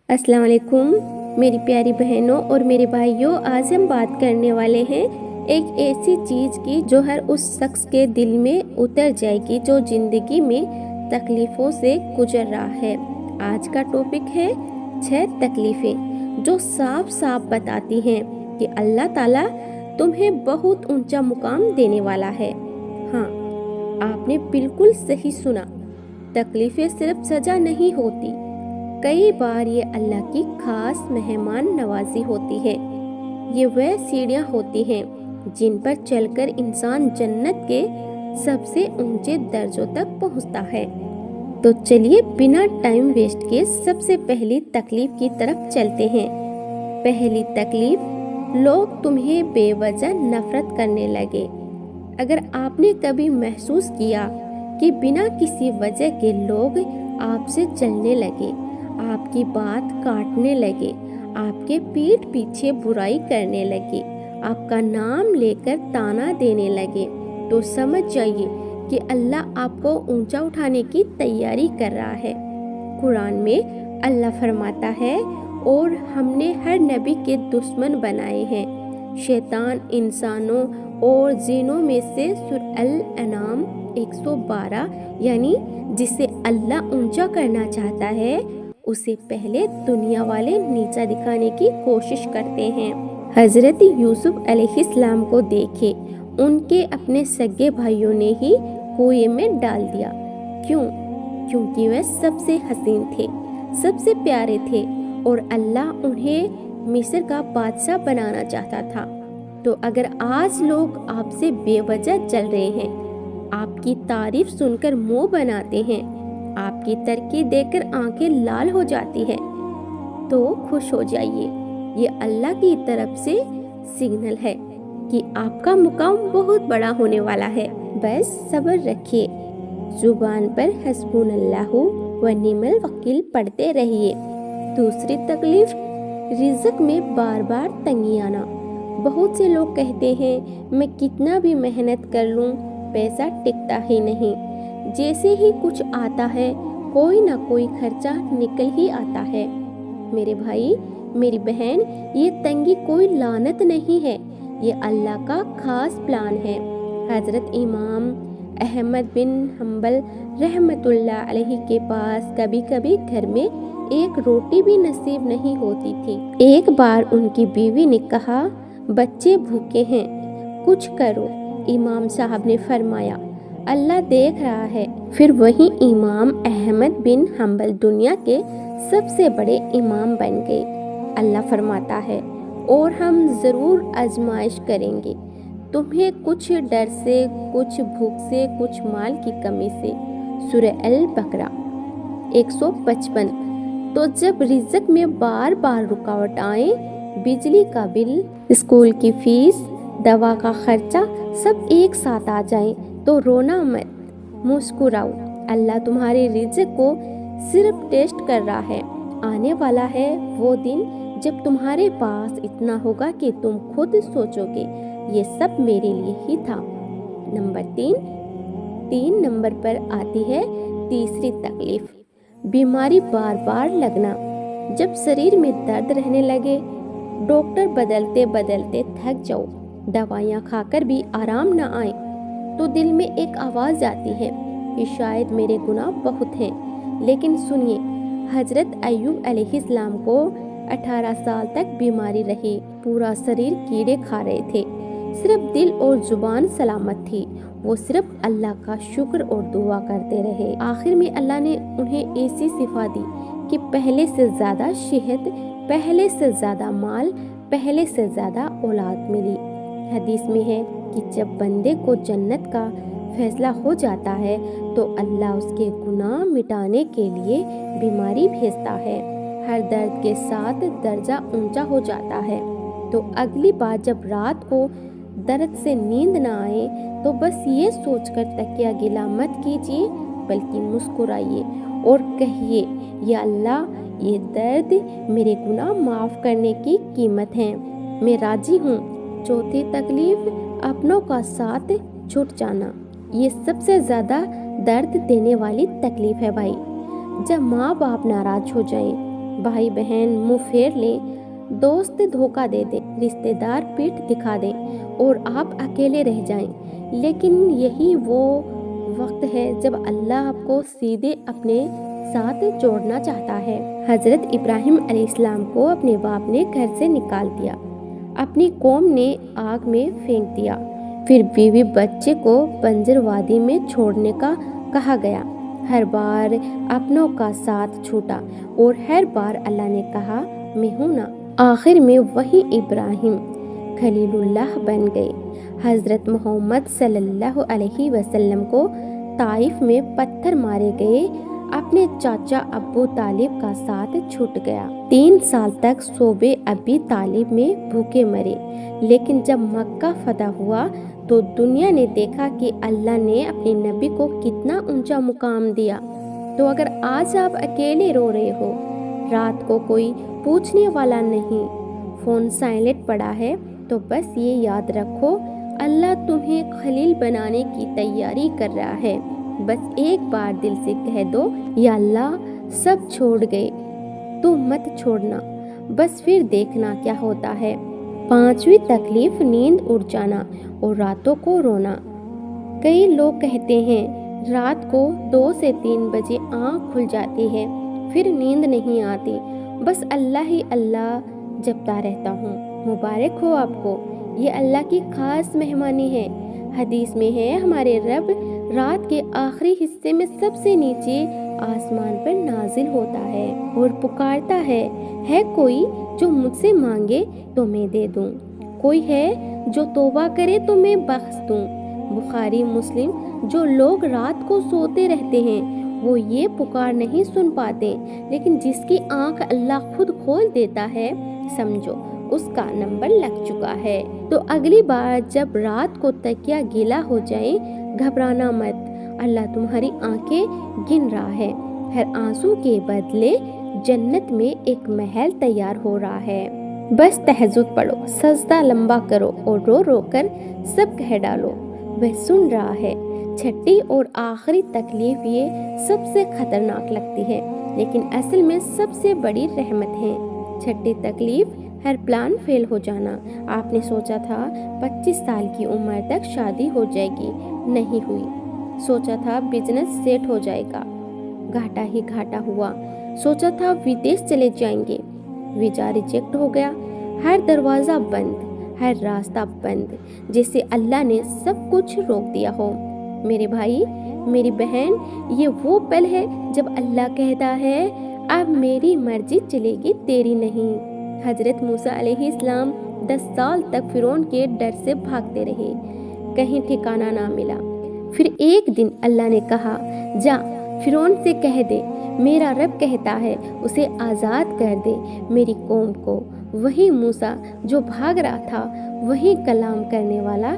अस्सलाम वालेकुम मेरी प्यारी बहनों और मेरे भाइयों। आज हम बात करने वाले हैं एक ऐसी चीज़ की जो हर उस शख्स के दिल में उतर जाएगी जो ज़िंदगी में तकलीफ़ों से गुजर रहा है। आज का टॉपिक है 6 तकलीफ़ें जो साफ साफ बताती हैं कि अल्लाह ताला तुम्हें बहुत ऊंचा मुकाम देने वाला है। हाँ, आपने बिल्कुल सही सुना। तकलीफ़ें सिर्फ सज़ा नहीं होती, कई बार ये अल्लाह की खास मेहमान नवाजी होती है। ये वह सीढ़ियाँ होती हैं जिन पर चलकर इंसान जन्नत के सबसे ऊंचे दर्जों तक पहुंचता है। तो चलिए बिना टाइम वेस्ट किए सबसे पहली तकलीफ की तरफ चलते हैं। पहली तकलीफ, लोग तुम्हें बेवजह नफरत करने लगे। अगर आपने कभी महसूस किया कि बिना किसी वजह के लोग आपसे जलने लगे, आपकी बात काटने लगे, आपके पीठ पीछे बुराई करने लगे, आपका नाम लेकर ताना देने लगे, तो समझ जाइए कि अल्लाह आपको ऊंचा उठाने की तैयारी कर रहा है। कुरान में अल्लाह फरमाता है, और हमने हर नबी के दुश्मन बनाए हैं शैतान इंसानों और जिनों में से। सूरह अल-अनाम 112। यानी जिसे अल्लाह ऊंचा करना चाहता है उसे पहले दुनिया वाले नीचा दिखाने की कोशिश करते हैं। हजरत यूसुफ अलैहिस्सलाम को देखे, उनके अपने सगे भाइयों ने ही कुएं में डाल दिया। क्यों? क्योंकि वह सबसे हसीन थे, सबसे प्यारे थे और अल्लाह उन्हें मिस्र का बादशाह बनाना चाहता था। तो अगर आज लोग आपसे बेवजह जल रहे हैं, आपकी तारीफ सुनकर मुंह बनाते हैं, आपकी तरक्की देखकर आंखें लाल हो जाती है, तो खुश हो जाइए। ये अल्लाह की तरफ से सिग्नल है कि आपका मुकाम बहुत बड़ा होने वाला है। बस सब्र रखिए, जुबान पर हस्बुनल्लाहु व निअमल वकील पढ़ते रहिए। दूसरी तकलीफ, रिज़्क में बार बार तंगी आना। बहुत से लोग कहते हैं मैं कितना भी मेहनत कर लूं पैसा टिकता ही नहीं। जैसे ही कुछ आता है कोई ना कोई खर्चा निकल ही आता है। मेरे भाई मेरी बहन, ये तंगी कोई लानत नहीं है, ये अल्लाह का खास प्लान है। हजरत इमाम अहमद बिन हम्बल रहमतुल्लाह अलैहि के पास कभी कभी घर में एक रोटी भी नसीब नहीं होती थी। एक बार उनकी बीवी ने कहा, बच्चे भूखे हैं, कुछ करो। इमाम साहब ने फरमाया, अल्लाह देख रहा है। फिर वही इमाम अहमद बिन हम्बल दुनिया के सबसे बड़े इमाम बन गए। अल्लाह फरमाता है, और हम ज़रूर आजमाइश करेंगे तुम्हें, कुछ डर से, कुछ भूख से, कुछ माल की कमी से। सूरह अल-बकरा 155। तो जब रिज़्क में बार बार रुकावट आए, बिजली का बिल, स्कूल की फीस, दवा का खर्चा सब एक साथ आ जाए, तो रोना मत, मुस्कुराओ। अल्लाह तुम्हारे रिज़्क को सिर्फ टेस्ट कर रहा है। आने वाला है वो दिन जब तुम्हारे पास इतना होगा कि तुम खुद सोचोगे ये सब मेरे लिए ही था। नंबर 3 नंबर पर आती है तीसरी तकलीफ, बीमारी बार बार लगना। जब शरीर में दर्द रहने लगे, डॉक्टर बदलते बदलते थक जाओ, दवाइयाँ खाकर भी आराम न आए, तो दिल में एक आवाज़ आती है कि शायद मेरे गुनाह बहुत हैं। लेकिन सुनिए, हजरत अय्यूब अलैहिस्सलाम को 18 साल तक बीमारी रही, पूरा शरीर कीड़े खा रहे थे, सिर्फ दिल और जुबान सलामत थी। वो सिर्फ अल्लाह का शुक्र और दुआ करते रहे। आखिर में अल्लाह ने उन्हें ऐसी शिफा दी कि पहले से ज़्यादा सेहत, पहले से ज़्यादा माल, पहले से ज़्यादा औलाद मिली। हदीस में है कि जब बंदे को जन्नत का फैसला हो जाता है तो अल्लाह उसके गुनाह मिटाने के लिए बीमारी भेजता है। हर दर्द के साथ दर्जा ऊंचा हो जाता है। तो अगली बार जब रात को दर्द से नींद ना आए तो बस ये सोचकर तकिया गिला मत कीजिए, बल्कि मुस्कुराइए और कहिए, या अल्लाह, ये दर्द मेरे गुनाह माफ़ करने की कीमत है, मैं राजी हूँ। चौथी तकलीफ, अपनों का साथ छूट जाना। ये सबसे ज़्यादा दर्द देने वाली तकलीफ है भाई। जब माँ बाप नाराज हो जाएं, भाई बहन मुंह फेर लें, दोस्त धोखा दे दे, रिश्तेदार पीठ दिखा दें और आप अकेले रह जाएं। लेकिन यही वो वक्त है जब अल्लाह आपको सीधे अपने साथ जोड़ना चाहता है। हजरत इब्राहिम अलैहिस्सलाम को अपने बाप ने घर से निकाल दिया, अपनी कौम ने आग में फेंक दिया, फिर बीवी बच्चे को बंजर वादी में छोड़ने का कहा गया। हर बार अपनों का साथ छूटा और हर बार अल्लाह ने कहा मैं हूं ना। आखिर में वही इब्राहिम खलीलुल्लाह बन गए। हजरत मोहम्मद सल्लल्लाहु अलैहि वसल्लम को ताइफ में पत्थर मारे गए, अपने चाचा अब्बू तालिब का साथ छूट गया। 3 साल तक सोबे अबी तालिब में भूखे मरे, लेकिन जब मक्का फतह हुआ तो दुनिया ने देखा कि अल्लाह ने अपने नबी को कितना ऊंचा मुकाम दिया। तो अगर आज आप अकेले रो रहे हो, रात को कोई पूछने वाला नहीं, फोन साइलेंट पड़ा है, तो बस ये याद रखो अल्लाह तुम्हें खलील बनाने की तैयारी कर रहा है। बस एक बार दिल से कह दो या अल्लाह सब छोड़ गए तो मत छोड़ना, बस फिर देखना क्या होता है। 5वीं तकलीफ नींद उड़ जाना और रातों को रोना। कई लोग कहते हैं रात को 2 से 3 बजे आँख खुल जाती है, फिर नींद नहीं आती, बस अल्लाह ही अल्लाह जपता रहता हूँ। मुबारक हो आपको, ये अल्लाह की खास मेहमानी है। हदीस में है हमारे रब रात के आखिरी हिस्से में सबसे नीचे आसमान पर नाजिल होता है और पुकारता है कोई जो मुझसे मांगे तो मैं दे दूं, कोई है जो तौबा करे तो मैं बख्श दूं। बुखारी मुस्लिम। जो लोग रात को सोते रहते हैं वो ये पुकार नहीं सुन पाते, लेकिन जिसकी आंख अल्लाह खुद खोल देता है समझो उसका नंबर लग चुका है। तो अगली बार जब रात को तकिया गीला हो जाए घबराना मत, अल्लाह तुम्हारी आंखें गिन रहा है। हर आंसू के बदले जन्नत में एक महल तैयार हो रहा है। बस तहज्जुद पढ़ो, सजदा लंबा करो और रो रो कर सब कह डालो, वह सुन रहा है। छठी और आखिरी तकलीफ ये सबसे खतरनाक लगती है, लेकिन असल में सबसे बड़ी रहमत है। छठी तकलीफ हर प्लान फेल हो जाना। आपने सोचा था 25 साल की उम्र तक शादी हो जाएगी, नहीं हुई। सोचा था बिजनेस सेट हो जाएगा, घाटा ही घाटा हुआ। सोचा था विदेश चले जाएंगे, वीजा रिजेक्ट हो गया। हर दरवाजा बंद, हर रास्ता बंद, जैसे अल्लाह ने सब कुछ रोक दिया हो। मेरे भाई मेरी बहन, ये वो पल है जब अल्लाह कहता है अब मेरी मर्जी चलेगी तेरी नहीं। हजरत मूसा अलैहिस्सलाम 10 साल तक फिरौन के डर से भागते रहे, कहीं ठिकाना ना मिला। फिर एक दिन अल्लाह ने कहा जा फिरौन से कह दे मेरा रब कहता है उसे आज़ाद कर दे मेरी कौम को। वही मूसा जो भाग रहा था वही कलाम करने वाला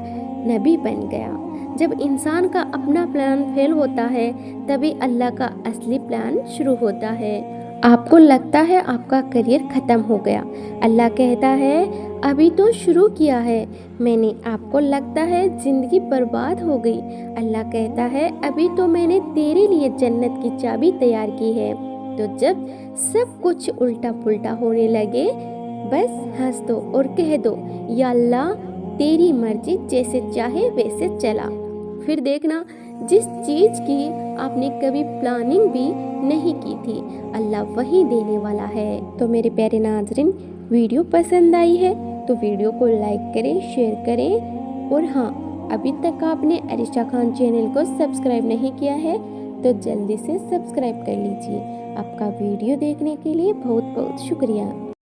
नबी बन गया। जब इंसान का अपना प्लान फेल होता है तभी अल्लाह का असली प्लान शुरू होता है। आपको लगता है आपका करियर खत्म हो गया, अल्लाह कहता है अभी तो शुरू किया है मैंने। आपको लगता है जिंदगी बर्बाद हो गई, अल्लाह कहता है अभी तो मैंने तेरे लिए जन्नत की चाबी तैयार की है। तो जब सब कुछ उल्टा पुल्टा होने लगे बस हंस दो और कह दो या अल्लाह तेरी मर्जी, जैसे चाहे वैसे चला। फिर देखना जिस चीज की आपने कभी प्लानिंग भी नहीं की थी अल्लाह वही देने वाला है। तो मेरे प्यारे नाज़रीन, वीडियो पसंद आई है तो वीडियो को लाइक करें, शेयर करें और हाँ, अभी तक आपने अरिशा खान चैनल को सब्सक्राइब नहीं किया है तो जल्दी से सब्सक्राइब कर लीजिए। आपका वीडियो देखने के लिए बहुत बहुत शुक्रिया।